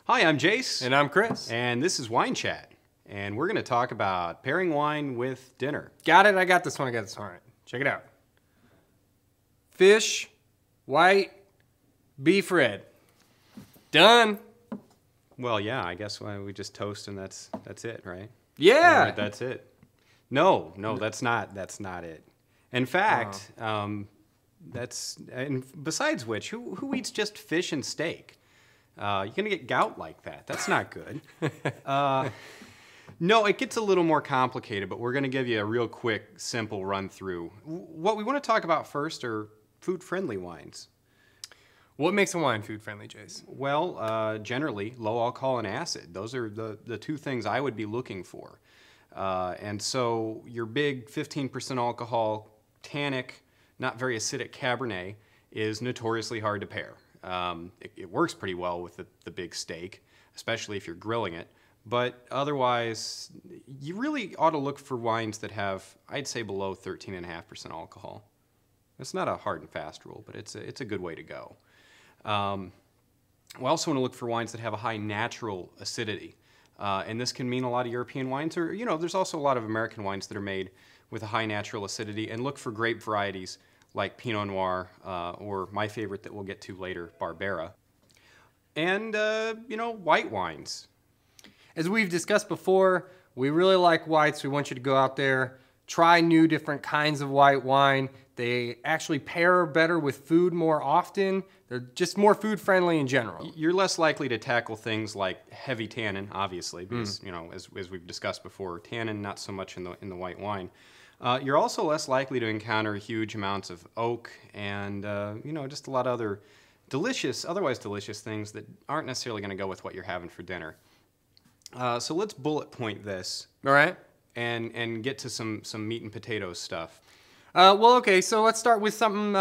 Hi, I'm Jase. And I'm Chris. And this is Wine Chat. And we're going to talk about pairing wine with dinner. Got it? I got this one. All right. Check it out. Fish, white, beef red. Done. Well, yeah, I guess we just toast and that's it, right? Yeah. Right, that's it. No, that's not it. In fact, and besides which, who eats just fish and steak? You're going to get gout like that. That's not good. No, it gets a little more complicated, but we're going to give you a real quick, simple run through. What we want to talk about first are food-friendly wines. What makes a wine food-friendly, Jase? Well, generally, low alcohol and acid. Those are the two things I would be looking for. And so your big 15% alcohol, tannic, not very acidic Cabernet is notoriously hard to pair. It works pretty well with the big steak, especially if you're grilling it. But otherwise, you really ought to look for wines that have, I'd say, below 13.5% alcohol. It's not a hard and fast rule, but it's a good way to go. We also want to look for wines that have a high natural acidity. And this can mean a lot of European wines, or, there's also a lot of American wines that are made with a high natural acidity. And look for grape varieties like Pinot Noir, or my favorite that we'll get to later, Barbera. And, white wines. As we've discussed before, we really like whites. We want you to go out there, try new different kinds of white wine. They actually pair better with food more often. They're just more food friendly in general. You're less likely to tackle things like heavy tannin, obviously, because, as we've discussed before, tannin not so much in the white wine. You're also less likely to encounter huge amounts of oak and, just a lot of other otherwise delicious things that aren't necessarily going to go with what you're having for dinner. So let's bullet point this. All right. And get to some meat and potatoes stuff. Okay, so let's start with something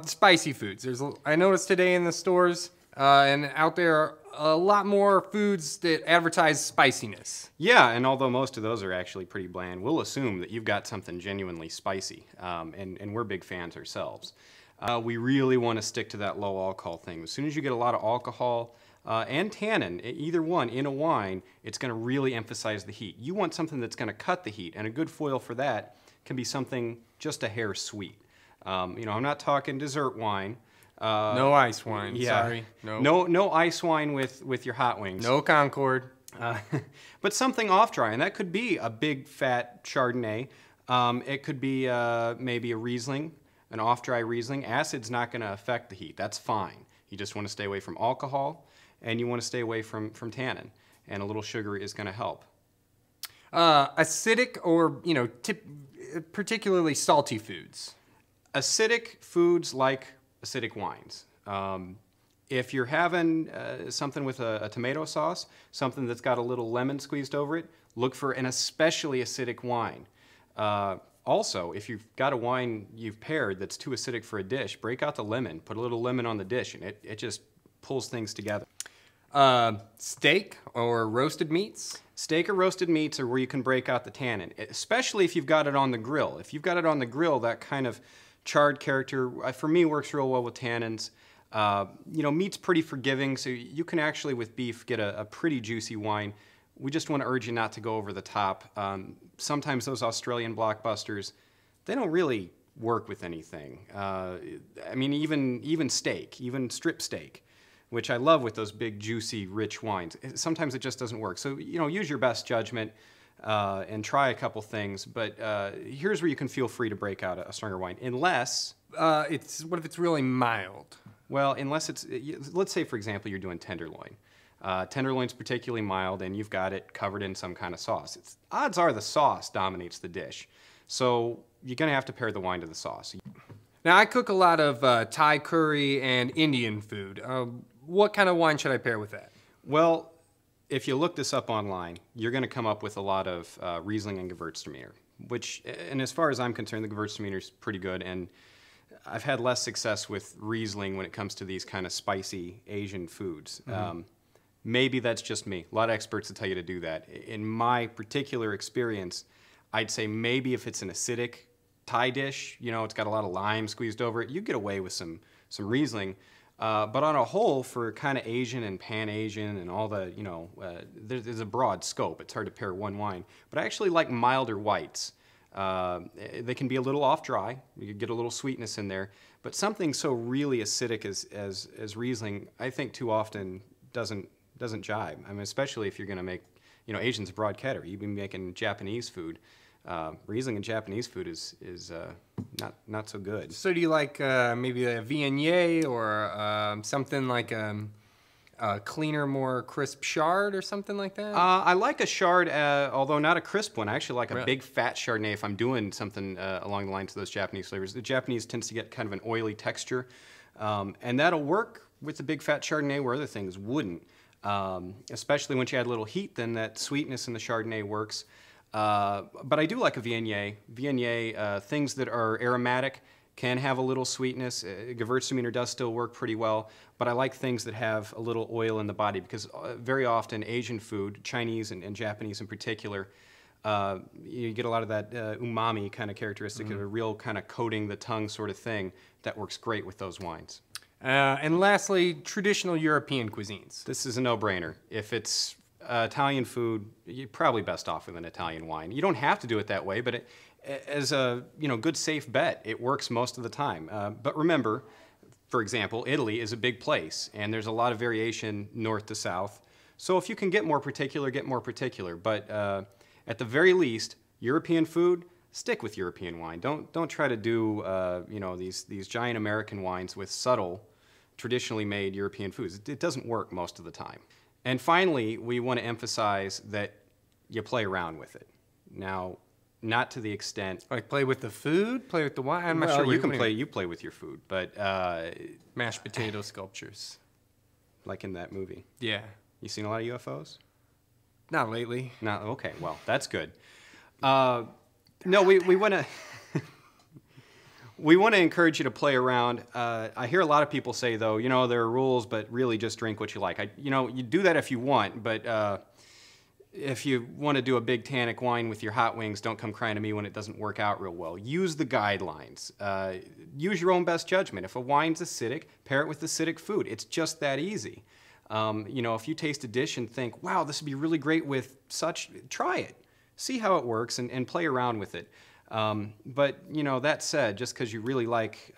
spicy foods. I noticed today in the stores and out there a lot more foods that advertise spiciness. Yeah, and although most of those are actually pretty bland, we'll assume that you've got something genuinely spicy, and we're big fans ourselves. We really want to stick to that low alcohol thing. As soon as you get a lot of alcohol and tannin, either one, in a wine, it's going to really emphasize the heat. You want something that's going to cut the heat, and a good foil for that can be something just a hair sweet. I'm not talking dessert wine. No ice wine, yeah. Sorry. No ice wine with your hot wings. No Concord. But something off-dry, and that could be a big, fat Chardonnay. It could be maybe a Riesling, an off-dry Riesling. Acid's not going to affect the heat. That's fine. You just want to stay away from alcohol, and you want to stay away from tannin, and a little sugar is going to help. Acidic or, particularly salty foods. Acidic foods like acidic wines. If you're having something with a tomato sauce, something that's got a little lemon squeezed over it, look for an especially acidic wine. Also, if you've got a wine you've paired that's too acidic for a dish, break out the lemon, put a little lemon on the dish, and it just pulls things together. Steak or roasted meats? Steak or roasted meats are where you can break out the tannin, especially if you've got it on the grill. If you've got it on the grill, that kind of charred character, for me, works real well with tannins. Meat's pretty forgiving, so you can actually, with beef, get a pretty juicy wine. We just want to urge you not to go over the top. Sometimes those Australian blockbusters, they don't really work with anything. Even steak, even strip steak, which I love with those big, juicy, rich wines. Sometimes it just doesn't work. So, use your best judgment and try a couple things. But here's where you can feel free to break out a stronger wine, unless... what if it's really mild? Well, unless let's say, for example, you're doing tenderloin. Tenderloin's particularly mild, and you've got it covered in some kind of sauce. Odds are the sauce dominates the dish. So you're going to have to pair the wine to the sauce. Now, I cook a lot of Thai curry and Indian food. What kind of wine should I pair with that? Well, if you look this up online, you're going to come up with a lot of Riesling and Gewürztraminer, and as far as I'm concerned, the Gewürztraminer is pretty good, and I've had less success with Riesling when it comes to these kind of spicy Asian foods. Mm-hmm. Maybe that's just me. A lot of experts will tell you to do that. In my particular experience, I'd say maybe if it's an acidic Thai dish, it's got a lot of lime squeezed over it, you get away with some Riesling. But on a whole, for kind of Asian and Pan-Asian and all the, there's a broad scope. It's hard to pair one wine. But I actually like milder whites. They can be a little off dry. You can get a little sweetness in there. But something so really acidic as Riesling, I think too often doesn't jibe. I mean, especially if you're going to make, Asian's a broad category. You've been making Japanese food. Riesling and Japanese food is not so good. So do you like maybe a Viognier or something like a cleaner, more crisp Chard or something like that? I like a Chard, although not a crisp one. I actually like a Really? big fat Chardonnay if I'm doing something along the lines of those Japanese flavors. The Japanese tends to get kind of an oily texture, and that'll work with the big fat Chardonnay where other things wouldn't. Especially once you add a little heat, then that sweetness in the Chardonnay works. But I do like a Viognier. Viognier, things that are aromatic can have a little sweetness. Gewürztraminer does still work pretty well, but I like things that have a little oil in the body because very often Asian food, Chinese and Japanese in particular, you get a lot of that umami kind of characteristic of a real kind of coating the tongue sort of thing that works great with those wines. And lastly, traditional European cuisines. This is a no-brainer. If it's Italian food, you're probably best off with an Italian wine. You don't have to do it that way, but as a good safe bet, it works most of the time. But remember, for example, Italy is a big place, and there's a lot of variation north to south. So if you can get more particular, get more particular. But at the very least, European food, stick with European wine. Don't try to do these giant American wines with subtle, traditionally made European foods. It doesn't work most of the time. And finally, we want to emphasize that you play around with it. Now, not to the extent... Like play with the food, play with the wine? I'm not well, sure. you play with your food, but... mashed potato sculptures. Like in that movie. Yeah. You seen a lot of UFOs? Not lately. No, okay, well, that's good. No, we want to... We want to encourage you to play around. I hear a lot of people say, though, there are rules, but really just drink what you like. You do that if you want, but if you want to do a big tannic wine with your hot wings, don't come crying to me when it doesn't work out real well. Use the guidelines. Use your own best judgment. If a wine's acidic, pair it with acidic food. It's just that easy. If you taste a dish and think, wow, this would be really great with such, try it. See how it works and play around with it. But that said, just because you really like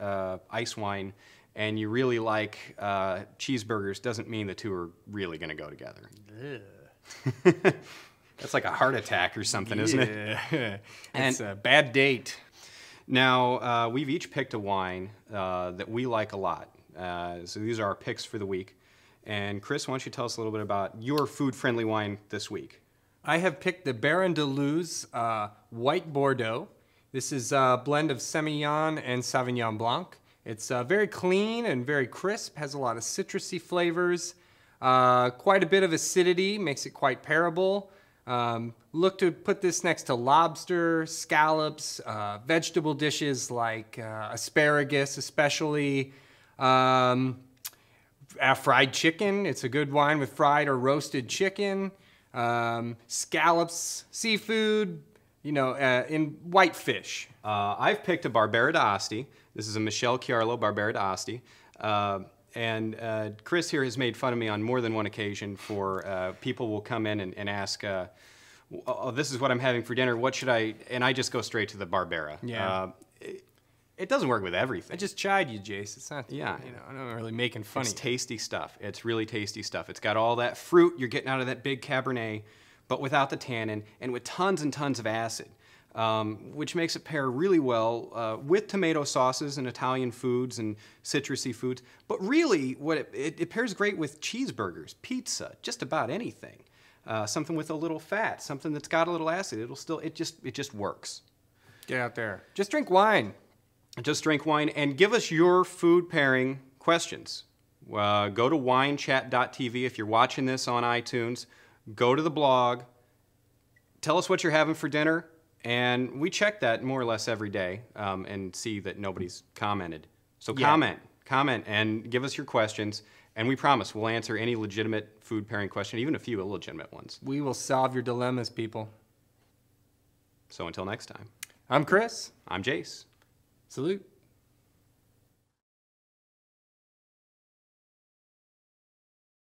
ice wine and you really like cheeseburgers doesn't mean the two are really going to go together. That's like a heart attack or something, isn't it? Yeah. It's a bad date. Now, we've each picked a wine that we like a lot. So these are our picks for the week. And Chris, why don't you tell us a little bit about your food-friendly wine this week? I have picked the Baron de Luz White Bordeaux. This is a blend of Semillon and Sauvignon Blanc. It's very clean and very crisp, has a lot of citrusy flavors, quite a bit of acidity, makes it quite pairable. Look to put this next to lobster, scallops, vegetable dishes like asparagus, especially fried chicken. It's a good wine with fried or roasted chicken, scallops, seafood, in white fish. I've picked a Barbera d'Asti. This is a Michel Chiarlo Barbera d'Asti. And Chris here has made fun of me on more than one occasion for people will come in and ask, oh, this is what I'm having for dinner. What should I? And I just go straight to the Barbera. Yeah. It doesn't work with everything. I just chide you, Jase. It's not, yeah. I'm not really making fun of you. It's tasty stuff. It's really tasty stuff. It's got all that fruit you're getting out of that big Cabernet, but without the tannin and with tons and tons of acid, which makes it pair really well with tomato sauces and Italian foods and citrusy foods. But really, what it pairs great with cheeseburgers, pizza, just about anything. Something with a little fat, something that's got a little acid. It just works. Get out there. Just drink wine. Just drink wine and give us your food pairing questions. Go to winechat.tv if you're watching this on iTunes. Go to the blog. Tell us what you're having for dinner. And we check that more or less every day and see that nobody's commented. So comment, and give us your questions. And we promise we'll answer any legitimate food pairing question, even a few illegitimate ones. We will solve your dilemmas, people. So until next time. I'm Chris. I'm Jase. Salute.